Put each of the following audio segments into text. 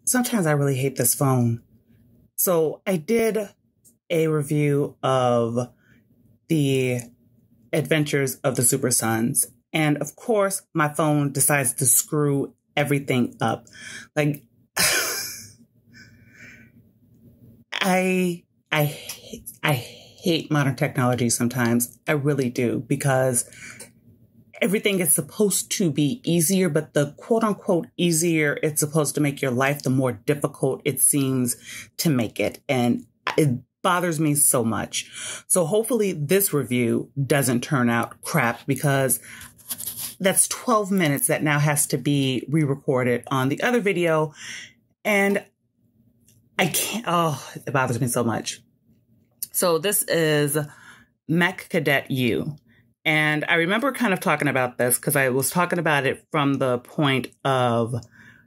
Sometimes I really hate this phone. So I did a review of the Adventures of the Super Sons. And of course, my phone decides to screw everything up. Like, I hate modern technology sometimes. I really do, because everything is supposed to be easier, but the quote unquote easier it's supposed to make your life, the more difficult it seems to make it. And it bothers me so much. So hopefully this review doesn't turn out crap, because that's 12 minutes that now has to be re-recorded on the other video. And I can't, it bothers me so much. So this is Mech, Cadet U. And I remember kind of talking about this because I was talking about it from the point of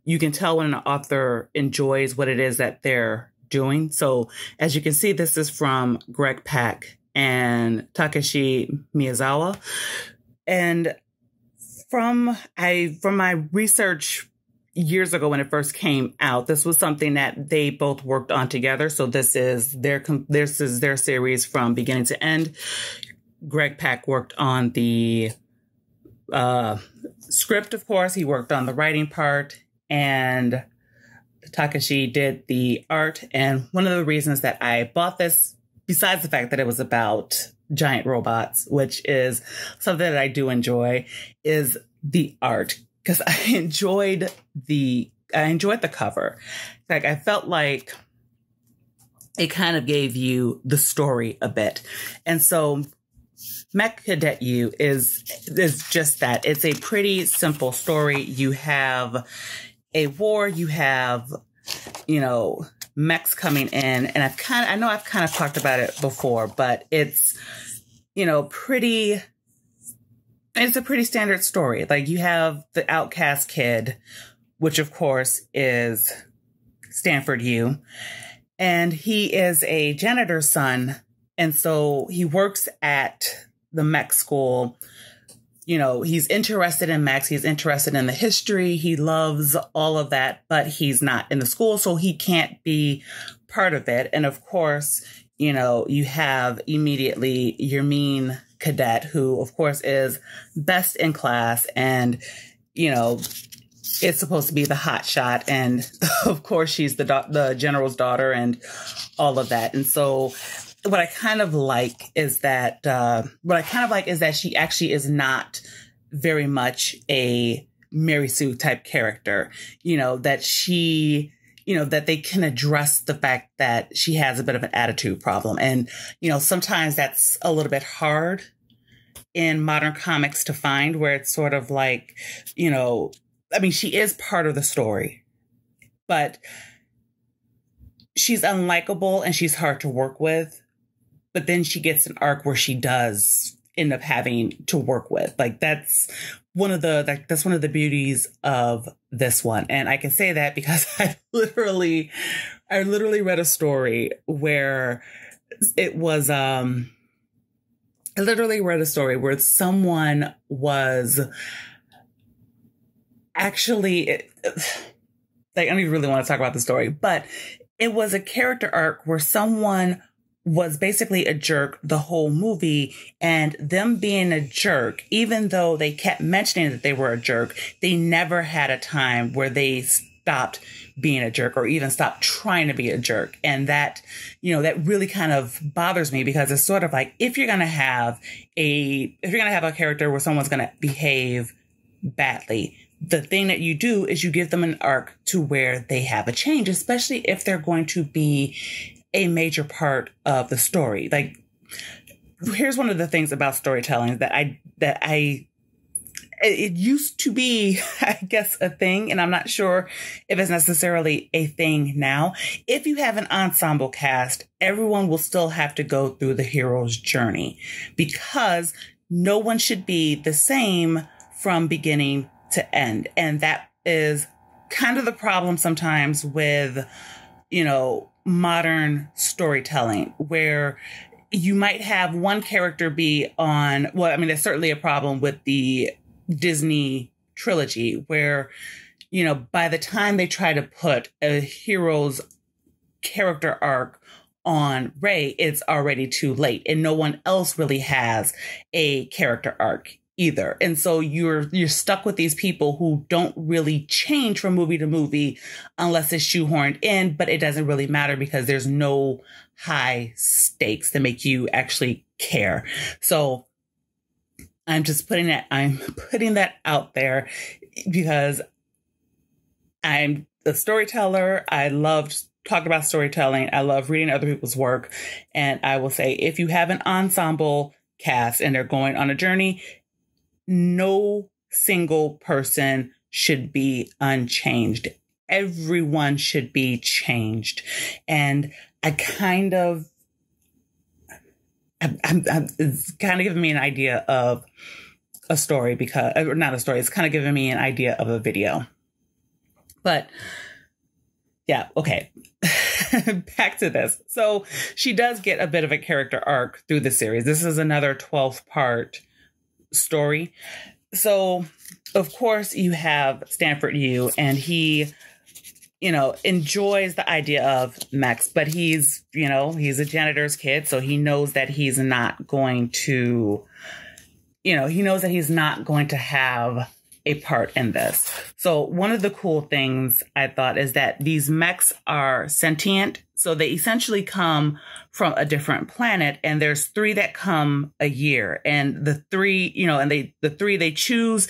you can tell when an author enjoys what it is that they're doing. So as you can see, this is from Greg Pak and Takeshi Miyazawa. And from my research years ago when it first came out, this was something that they both worked on together. So this is their series from beginning to end. Greg Pak worked on the script, of course. He worked on the writing part, and Takeshi did the art. And one of the reasons that I bought this, besides the fact that it was about giant robots, which is something that I do enjoy, is the art, because I enjoyed the cover. Like, I felt like it kind of gave you the story a bit. And so Mech, Cadet U is just that. It's a pretty simple story. You have a war, you have, mechs coming in, and I know I've kind of talked about it before, but it's, it's a pretty standard story. Like, you have the outcast kid, which of course is Stanford U, and he is a janitor's son. And so he works at the mech school. He's interested in mechs. He's interested in the history. He loves all of that, but he's not in the school, so he can't be part of it. And of course, you have immediately your mean cadet, who of course is best in class, and, it's supposed to be the hot shot. And of course, she's the general's daughter and all of that. And so what I kind of like is that she actually is not very much a Mary Sue type character, that she, that they can address the fact that she has a bit of an attitude problem. And, sometimes that's a little bit hard in modern comics to find, where it's sort of like, she is part of the story, but she's unlikable and she's hard to work with. But then she gets an arc where she does end up having to work with. Like, that's one of the beauties of this one. And I can say that because I literally read a story where it was, I literally read a story where someone was actually, I don't even really want to talk about the story, but it was a character arc where someone was basically a jerk the whole movie, and them being a jerk, even though they kept mentioning that they were a jerk, they never had a time where they stopped being a jerk or even stopped trying to be a jerk. And that, that really kind of bothers me, because it's sort of like, if you're going to have a character where someone's going to behave badly, the thing that you do is you give them an arc to where they have a change, especially if they're going to be a major part of the story. Like, here's one of the things about storytelling it used to be, I guess, a thing, and I'm not sure if it's necessarily a thing now. If you have an ensemble cast, everyone will still have to go through the hero's journey, because no one should be the same from beginning to end. And that is kind of the problem sometimes with, modern storytelling, where you might have one character be on, there's certainly a problem with the Disney trilogy where, by the time they try to put a hero's character arc on Rey, it's already too late, and no one else really has a character arc either. And so you're stuck with these people who don't really change from movie to movie unless it's shoehorned in, but it doesn't really matter because there's no high stakes that make you actually care. So I'm putting that out there because I'm a storyteller. I love talking about storytelling. I love reading other people's work. And I will say, if you have an ensemble cast and they're going on a journey, no single person should be unchanged. Everyone should be changed. And it's kind of giving me an idea of a story or not a story. It's kind of giving me an idea of a video. But yeah, okay. Back to this. So she does get a bit of a character arc through the series. This is another 12-part story. So, of course, you have Stanford Yu, and he, enjoys the idea of mechs, but he's a janitor's kid, so he knows that he's not going to, have a part in this. So one of the cool things I thought is that these mechs are sentient. So they essentially come from a different planet, and there's 3 that come a year. And the 3, they choose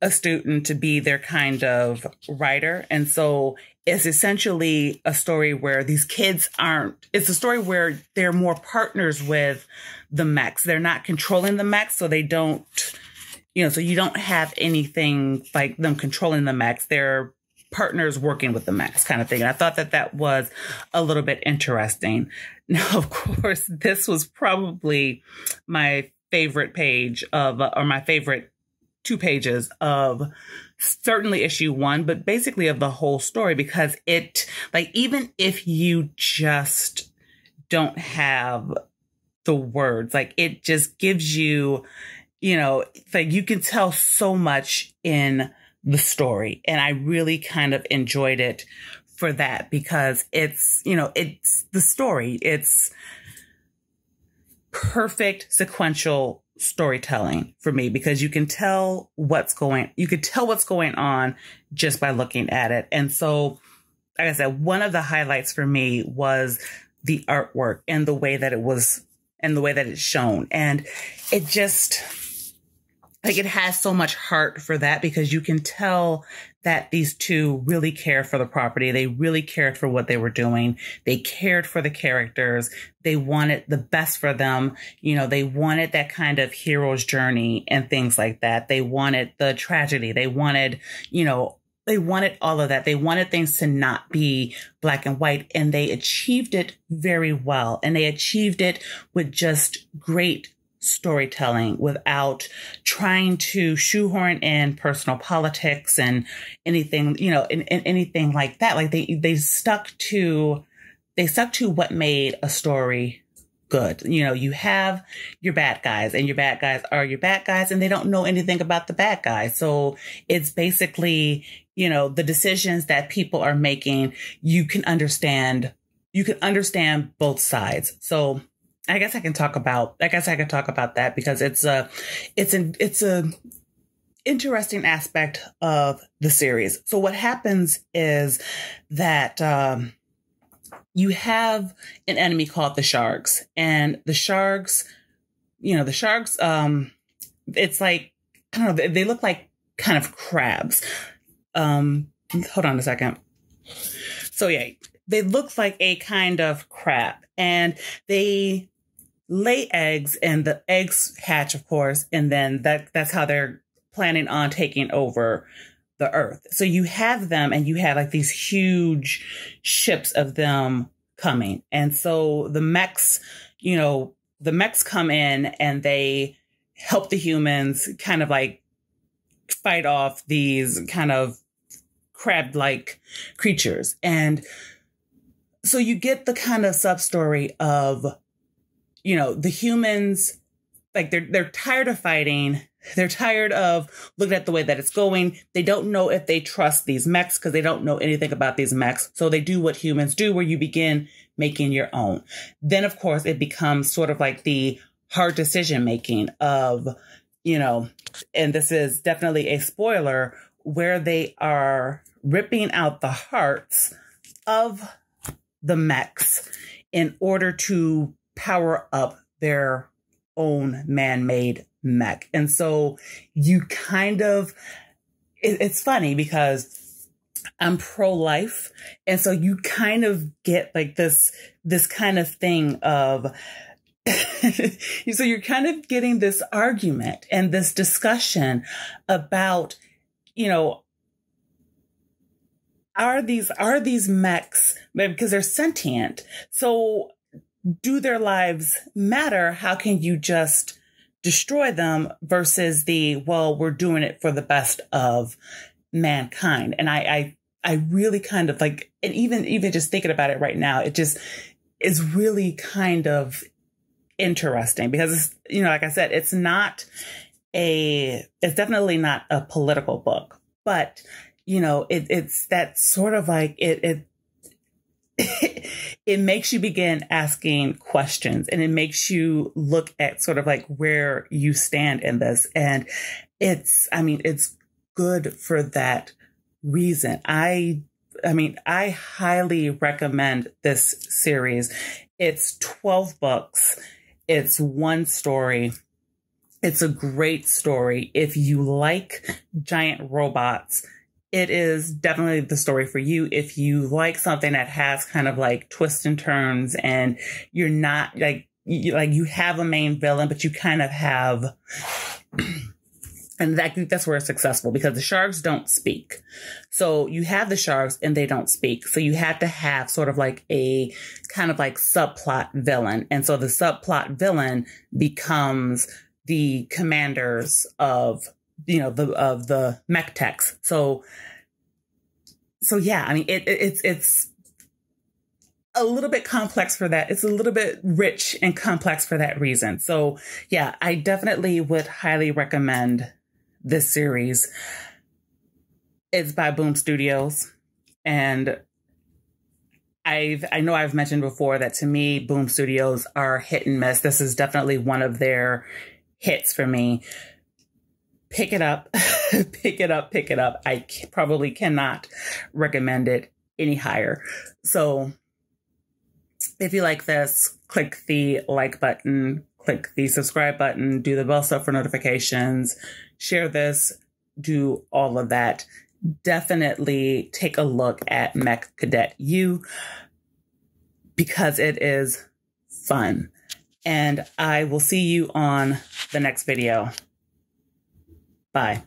a student to be their kind of writer. And so it's essentially a story where these kids it's a story where they're more partners with the mechs. They're not controlling the mechs, so they don't, so you don't have anything like them controlling the mechs. They're partners working with the mechs kind of thing. And I thought that was a little bit interesting. Now, of course, this was probably my favorite page or my favorite 2 pages of certainly issue 1, but basically of the whole story, because even if you just don't have the words, it just gives you, you can tell so much in the story. And I really kind of enjoyed it for that, because it's the story. It's perfect sequential storytelling for me, because you can tell what's going on just by looking at it. And so, like I said, one of the highlights for me was the artwork and the way that it's shown. And it just, it has so much heart for that, because you can tell that these 2 really care for the property. They really cared for what they were doing. They cared for the characters. They wanted the best for them. They wanted that kind of hero's journey and things like that. They wanted the tragedy. They wanted, they wanted all of that. They wanted things to not be black and white, and they achieved it very well. And they achieved it with just great storytelling without trying to shoehorn in personal politics and anything, anything like that. They stuck to what made a story good. You have your bad guys, and your bad guys are your bad guys, and they don't know anything about the bad guys. So it's basically, the decisions that people are making, you can understand both sides. So I guess I can talk about that, because it's an interesting aspect of the series. So what happens is that you have an enemy called the Sharks, and the Sharks, it's like, I don't know, they look like kind of crabs. Hold on a second. So yeah, they look like a kind of crab, and they lay eggs, and the eggs hatch, of course, and then that's how they're planning on taking over the Earth. So you have them, and you have these huge ships of them coming. And so the mechs come in, and they help the humans kind of fight off these kind of crab-like creatures. And so you get the kind of sub-story of, the humans, they're tired of fighting. They're tired of looking at the way that it's going. They don't know if they trust these mechs because they don't know anything about these mechs. So they do what humans do, where you begin making your own. Then, of course, it becomes sort of like the hard decision making of, and this is definitely a spoiler, where they are ripping out the hearts of the mechs in order to power up their own man-made mech. And so you kind of, it's funny because I'm pro-life. And so you kind of get like this kind of thing of, so you're kind of getting this argument and this discussion about, are these mechs, because they're sentient, so do their lives matter? How can you just destroy them versus we're doing it for the best of mankind? And I really kind of like, and even just thinking about it right now, it just is really kind of interesting because it's, like I said, it's definitely not a political book, but it's that sort of like it makes you begin asking questions, and it makes you look at sort of like where you stand in this. And it's good for that reason. I highly recommend this series. It's 12 books. It's one story. It's a great story. If you like giant robots, it is definitely the story for you. If you like something that has kind of like twists and turns, and you're not you have a main villain, but you kind of have, and that's where it's successful because the sharks don't speak. So you have the sharks and they don't speak. So you have to have sort of like a kind of like subplot villain. And so the subplot villain becomes the commanders of the mech techs. So yeah, it's a little bit complex for that. It's a little bit rich and complex for that reason. So yeah, I definitely would highly recommend this series. It's by Boom Studios. And I know I've mentioned before that to me, Boom Studios are hit and miss. This is definitely one of their hits for me. Pick it up, pick it up, pick it up. I probably cannot recommend it any higher. So if you like this, click the like button, click the subscribe button, do the bell stuff for notifications, share this, do all of that. Definitely take a look at Mech Cadet U because it is fun. And I will see you on the next video. Bye.